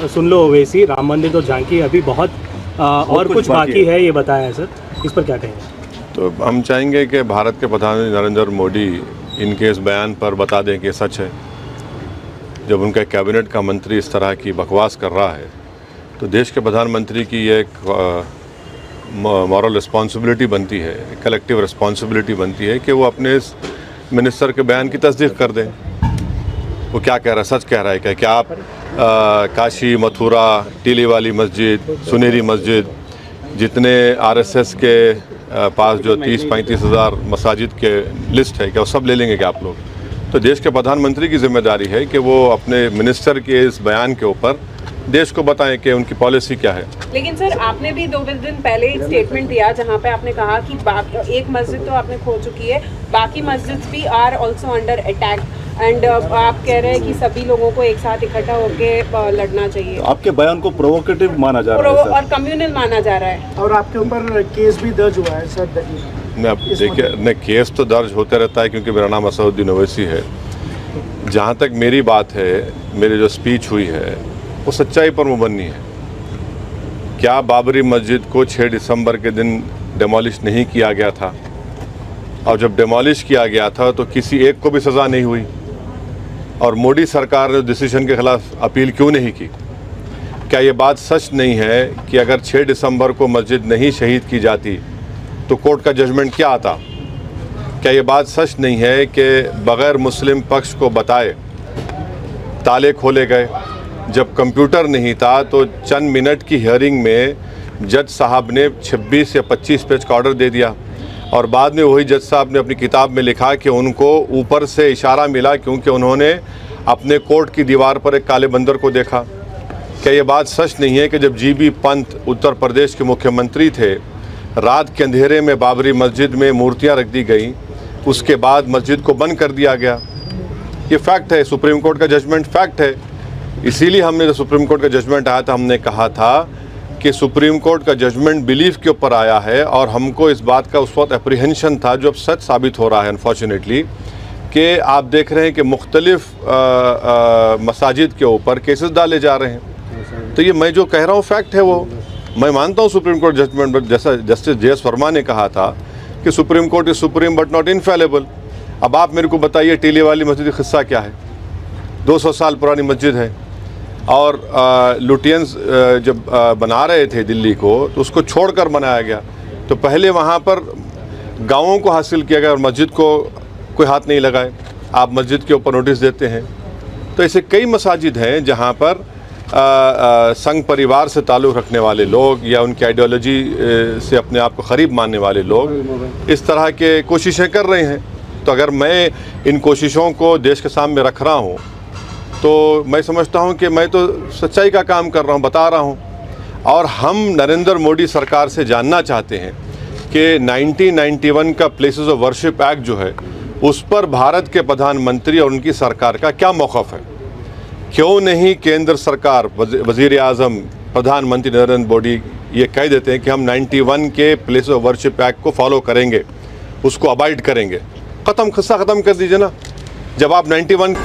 सुन लो ओवैसी, राम मंदिर तो झांकी अभी बहुत और कुछ बाकी है, ये बताया है सर, इस पर क्या कहेंगे? तो हम चाहेंगे कि भारत के प्रधानमंत्री नरेंद्र मोदी इनके इस बयान पर बता दें कि सच है। जब उनका कैबिनेट का मंत्री इस तरह की बकवास कर रहा है तो देश के प्रधानमंत्री की ये एक मॉरल रिस्पॉन्सिबिलिटी बनती है, कलेक्टिव रिस्पॉन्सिबिलिटी बनती है कि वो अपने इस मिनिस्टर के बयान की तस्दीक कर दें। वो क्या कह रहा है, सच कह रहा है क्या आप काशी, मथुरा, टीली वाली मस्जिद, सुनहरी मस्जिद, जितने आरएसएस के पास जो 30-35 हज़ार मसाजिद के लिस्ट है, क्या वो सब ले लेंगे क्या आप लोग? तो देश के प्रधानमंत्री की जिम्मेदारी है कि वो अपने मिनिस्टर के इस बयान के ऊपर देश को बताएं कि उनकी पॉलिसी क्या है। लेकिन सर, आपने भी 2 दिन पहले एक स्टेटमेंट दिया जहां पे आपने कहा कि एक मस्जिद तो आपने खो चुकी है, बाकी मस्जिद भी are also under attack, and आप कह रहे हैं कि सभी लोगों को एक साथ इकट्ठा होकर लड़ना चाहिए। आपके बयान को प्रोवोकेटिव माना जा रहा है सर, और कम्युनल माना जा रहा है, और आपके ऊपर केस भी दर्ज हुआ है सर। देखिए, नहीं, केस तो दर्ज होते रहता है क्योंकि मेरा नाम असदुद्दीन ओवैसी है। जहाँ तक मेरी बात है, मेरी जो स्पीच हुई है वो सच्चाई पर मुबन्नी है। क्या बाबरी मस्जिद को 6 दिसंबर के दिन डिमोलिश नहीं किया गया था? और जब डिमोलिश किया गया था तो किसी एक को भी सज़ा नहीं हुई? और मोदी सरकार ने डिसीजन के खिलाफ अपील क्यों नहीं की? क्या ये बात सच नहीं है कि अगर 6 दिसंबर को मस्जिद नहीं शहीद की जाती तो कोर्ट का जजमेंट क्या आता? क्या ये बात सच नहीं है कि बग़ैर मुस्लिम पक्ष को बताए ताले खोले गए? जब कंप्यूटर नहीं था तो चंद मिनट की हियरिंग में जज साहब ने 26 या 25 पेज का ऑर्डर दे दिया, और बाद में वही जज साहब ने अपनी किताब में लिखा कि उनको ऊपर से इशारा मिला क्योंकि उन्होंने अपने कोर्ट की दीवार पर एक काले बंदर को देखा। क्या ये बात सच नहीं है कि जब जीबी पंत उत्तर प्रदेश के मुख्यमंत्री थे, रात के अंधेरे में बाबरी मस्जिद में मूर्तियां रख दी गई, उसके बाद मस्जिद को बंद कर दिया गया? ये फैक्ट है, सुप्रीम कोर्ट का जजमेंट फैक्ट है। इसीलिए हमने जब सुप्रीम कोर्ट का जजमेंट आया था, हमने कहा था कि सुप्रीम कोर्ट का जजमेंट बिलीफ के ऊपर आया है, और हमको इस बात का उस वक्त एप्रीहेंशन था, जो अब सच साबित हो रहा है अनफॉर्चुनेटली, कि आप देख रहे हैं कि मुख्तलिफ मसाजिद के ऊपर केसेस डाले जा रहे हैं। तो ये मैं जो कह रहा हूँ फैक्ट है, वो मैं मानता हूँ सुप्रीम कोर्ट जजमेंट। जैसा जस्टिस JS वर्मा ने कहा था कि supreme court is supreme but not infallible. अब आप मेरे को बताइए, टीले वाली मस्जिद का किस्सा क्या है? 200 साल पुरानी मस्जिद है, और लुटियंस जब बना रहे थे दिल्ली को तो उसको छोड़कर बनाया गया। तो पहले वहाँ पर गाँवों को हासिल किया गया और मस्जिद को कोई हाथ नहीं लगाए। आप मस्जिद के ऊपर नोटिस देते हैं। तो ऐसे कई मसाजिद हैं जहाँ पर संघ परिवार से ताल्लुक़ रखने वाले लोग या उनकी आइडियोलॉजी से अपने आप को करीब मानने वाले लोग इस तरह के कोशिशें कर रहे हैं। तो अगर मैं इन कोशिशों को देश के सामने रख रहा हूँ तो मैं समझता हूँ कि मैं तो सच्चाई का काम कर रहा हूँ, बता रहा हूँ। और हम नरेंद्र मोदी सरकार से जानना चाहते हैं कि 1991 का प्लेसेस ऑफ वर्शिप एक्ट जो है, उस पर भारत के प्रधानमंत्री और उनकी सरकार का क्या मौक़िफ़ है? क्यों नहीं केंद्र सरकार, वज़ीर आज़म, प्रधानमंत्री नरेंद्र मोदी ये कह देते हैं कि हम 91 के प्लेसेस ऑफ वर्शिप एक्ट को फॉलो करेंगे, उसको अबाइड करेंगे? ख़त्म, किस्सा ख़त्म कर दीजिए ना। जब आप 91